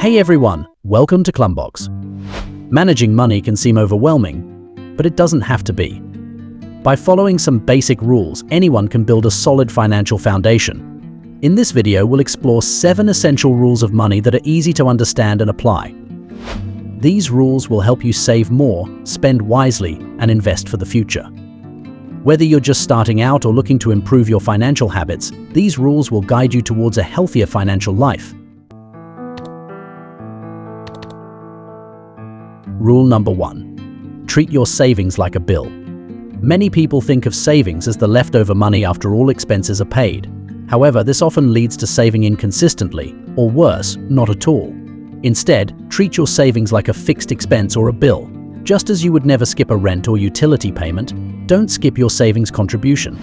Hey everyone, welcome to Klumbox. Managing money can seem overwhelming, but it doesn't have to be. By following some basic rules, anyone can build a solid financial foundation. In this video, we'll explore 7 essential rules of money that are easy to understand and apply. These rules will help you save more, spend wisely, and invest for the future. Whether you're just starting out or looking to improve your financial habits, these rules will guide you towards a healthier financial life. Rule number 1. Treat your savings like a bill. Many people think of savings as the leftover money after all expenses are paid. However, this often leads to saving inconsistently, or worse, not at all. Instead, treat your savings like a fixed expense or a bill. Just as you would never skip a rent or utility payment, don't skip your savings contribution.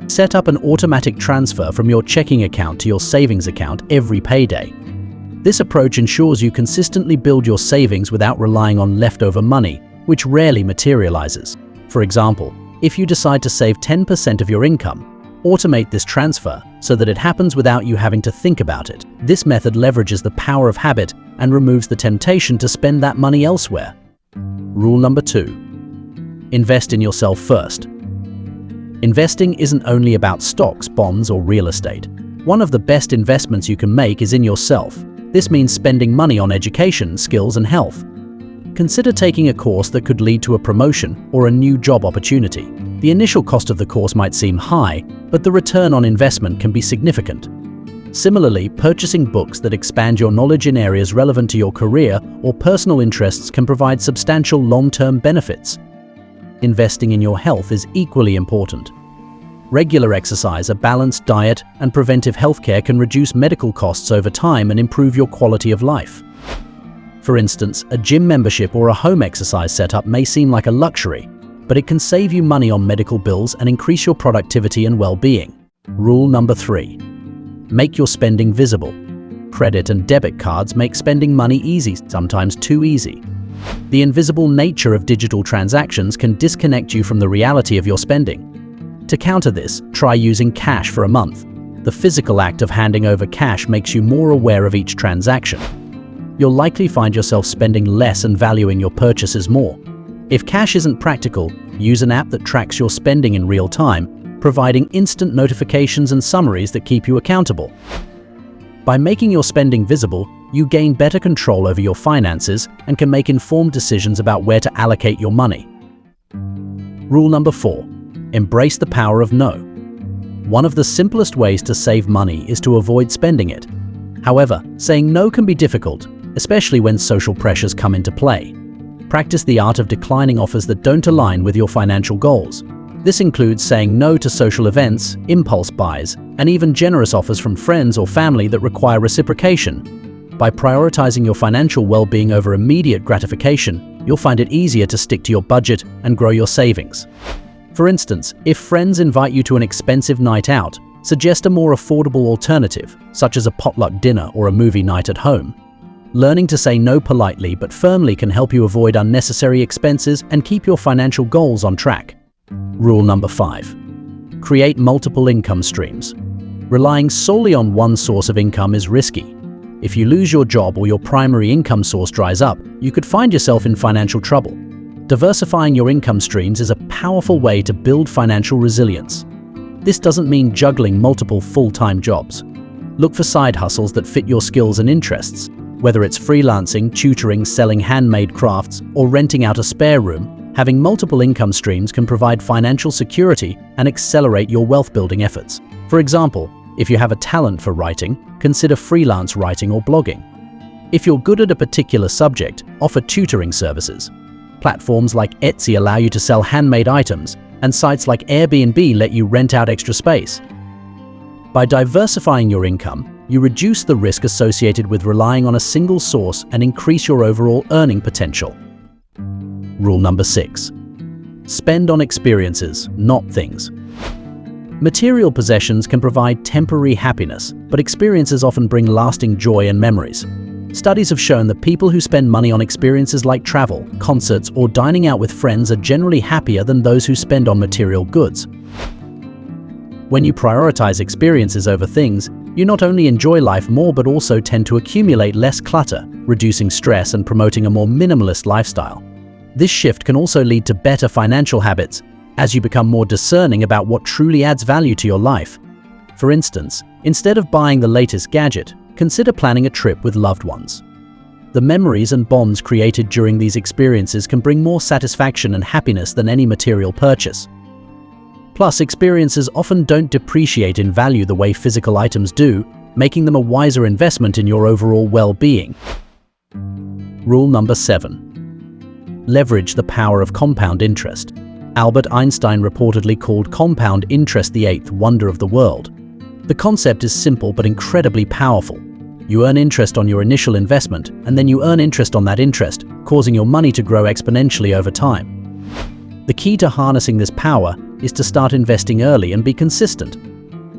Set up an automatic transfer from your checking account to your savings account every payday. This approach ensures you consistently build your savings without relying on leftover money, which rarely materializes. For example, if you decide to save 10% of your income, automate this transfer so that it happens without you having to think about it. This method leverages the power of habit and removes the temptation to spend that money elsewhere. Rule number 2. Invest in yourself first. Investing isn't only about stocks, bonds, or real estate. One of the best investments you can make is in yourself. This means spending money on education, skills, and health. Consider taking a course that could lead to a promotion or a new job opportunity. The initial cost of the course might seem high, but the return on investment can be significant. Similarly, purchasing books that expand your knowledge in areas relevant to your career or personal interests can provide substantial long-term benefits. Investing in your health is equally important. Regular exercise, a balanced diet, and preventive healthcare can reduce medical costs over time and improve your quality of life. For instance, a gym membership or a home exercise setup may seem like a luxury, but it can save you money on medical bills and increase your productivity and well-being. Rule number 3. Make your spending visible. Credit and debit cards make spending money easy, sometimes too easy. The invisible nature of digital transactions can disconnect you from the reality of your spending. To counter this, try using cash for a month. The physical act of handing over cash makes you more aware of each transaction. You'll likely find yourself spending less and valuing your purchases more. If cash isn't practical, use an app that tracks your spending in real time, providing instant notifications and summaries that keep you accountable. By making your spending visible, you gain better control over your finances and can make informed decisions about where to allocate your money. Rule number 4. Embrace the power of no. One of the simplest ways to save money is to avoid spending it. However, saying no can be difficult, especially when social pressures come into play. Practice the art of declining offers that don't align with your financial goals. This includes saying no to social events, impulse buys, and even generous offers from friends or family that require reciprocation. By prioritizing your financial well-being over immediate gratification, you'll find it easier to stick to your budget and grow your savings. For instance, if friends invite you to an expensive night out, suggest a more affordable alternative, such as a potluck dinner or a movie night at home. Learning to say no politely but firmly can help you avoid unnecessary expenses and keep your financial goals on track. Rule number 5. Create multiple income streams. Relying solely on one source of income is risky. If you lose your job or your primary income source dries up, you could find yourself in financial trouble. Diversifying your income streams is a powerful way to build financial resilience. This doesn't mean juggling multiple full-time jobs. Look for side hustles that fit your skills and interests. Whether it's freelancing, tutoring, selling handmade crafts, or renting out a spare room, having multiple income streams can provide financial security and accelerate your wealth-building efforts. For example, if you have a talent for writing, consider freelance writing or blogging. If you're good at a particular subject, offer tutoring services. Platforms like Etsy allow you to sell handmade items, and sites like Airbnb let you rent out extra space. By diversifying your income, you reduce the risk associated with relying on a single source and increase your overall earning potential. Rule number 6. Spend on experiences, not things. Material possessions can provide temporary happiness, but experiences often bring lasting joy and memories. Studies have shown that people who spend money on experiences like travel, concerts, or dining out with friends are generally happier than those who spend on material goods. When you prioritize experiences over things, you not only enjoy life more but also tend to accumulate less clutter, reducing stress and promoting a more minimalist lifestyle. This shift can also lead to better financial habits as you become more discerning about what truly adds value to your life. For instance, instead of buying the latest gadget, consider planning a trip with loved ones. The memories and bonds created during these experiences can bring more satisfaction and happiness than any material purchase. Plus, experiences often don't depreciate in value the way physical items do, making them a wiser investment in your overall well-being. Rule number 7. Leverage the power of compound interest. Albert Einstein reportedly called compound interest the eighth wonder of the world. The concept is simple but incredibly powerful. You earn interest on your initial investment, and then you earn interest on that interest, causing your money to grow exponentially over time. The key to harnessing this power is to start investing early and be consistent.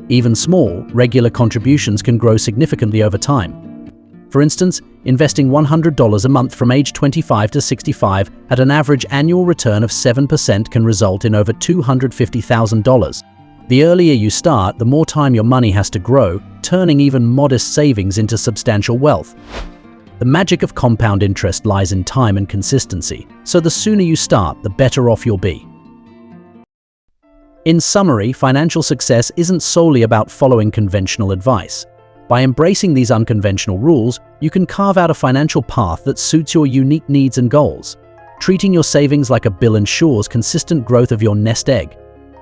Even small, regular contributions can grow significantly over time. For instance, investing $100 a month from age 25 to 65 at an average annual return of 7% can result in over $250,000. The earlier you start, the more time your money has to grow, turning even modest savings into substantial wealth. The magic of compound interest lies in time and consistency, so the sooner you start, the better off you'll be. In summary, financial success isn't solely about following conventional advice. By embracing these unconventional rules, you can carve out a financial path that suits your unique needs and goals. Treating your savings like a bill ensures consistent growth of your nest egg.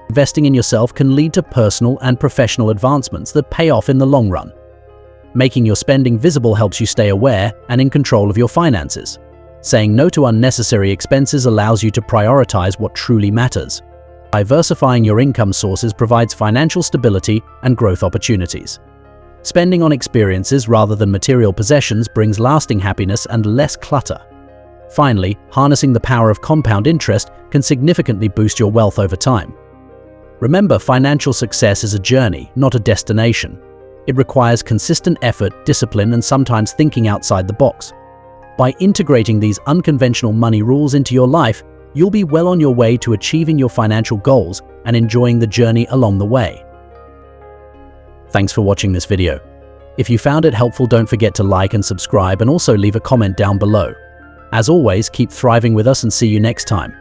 Investing in yourself can lead to personal and professional advancements that pay off in the long run. Making your spending visible helps you stay aware and in control of your finances. Saying no to unnecessary expenses allows you to prioritize what truly matters. Diversifying your income sources provides financial stability and growth opportunities. Spending on experiences rather than material possessions brings lasting happiness and less clutter. Finally, harnessing the power of compound interest can significantly boost your wealth over time. Remember, financial success is a journey, not a destination. It requires consistent effort, discipline, and sometimes thinking outside the box. By integrating these unconventional money rules into your life, you'll be well on your way to achieving your financial goals and enjoying the journey along the way. Thanks for watching this video. If you found it helpful, don't forget to like and subscribe, and also leave a comment down below. As always, keep thriving with us and see you next time.